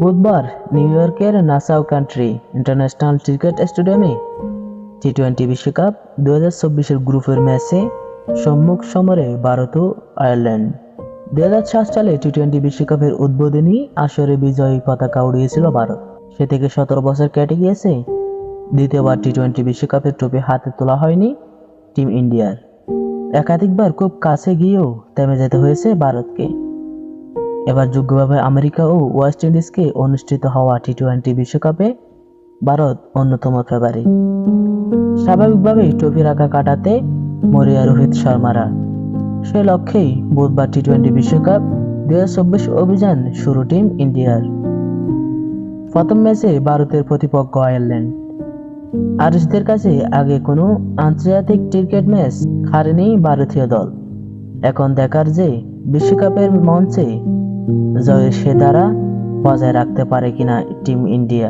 বুধবার নিউ ইয়র্কের Nassau country international cricket স্টেডিয়ামে টি-20 বিশ্বকাপ 2024-এর গ্রুপের ম্যাচে সম্মুখ সমরে ভারত ও আয়ারল্যান্ড। 2007 সালে টি-20 বিশ্বকাপের উদ্বোধনী আসরে বিজয়ী পতাকা উড়িয়েছিল ভারত। সে থেকে 17 বছর কেটে গিয়েছে, দ্বিতীয়বার টি-20 বিশ্বকাপের ট্রফি হাতে তোলা হয়নি টিম ইন্ডিয়ার। একাধিকবার খুব কাছে গিয়েও থেমে যেতে হয়েছে ভারতকে। এবার যোগ্যভাবে আমেরিকা ও ওয়েস্ট ইন্ডিজকে অনুষ্ঠিত হওয়া টি-20 বিশ্বকাপে ভারত অন্যতম ফেভারিট। স্বাভাবিকভাবেই ট্রফির আঁকা কাটাতে মরিয়া রোহিত শর্মারা। সে লক্ষ্যেই বুধবার টি-20 বিশ্বকাপ 2024 অভিযান শুরু টিম ইন্ডিয়ার। প্রথম ম্যাচে ভারতের প্রতিপক্ষ আয়ারল্যান্ড। আরিশদের কাছে আগে কোনো আন্তর্জাতিক ক্রিকেট ম্যাচ হারেনি ভারতীয় দল। এখন দেখার যে বিশ্বকাপের মঞ্চে জয়ের সে ধারা বজায় রাখতে পারে কিনা টিম ইন্ডিয়া।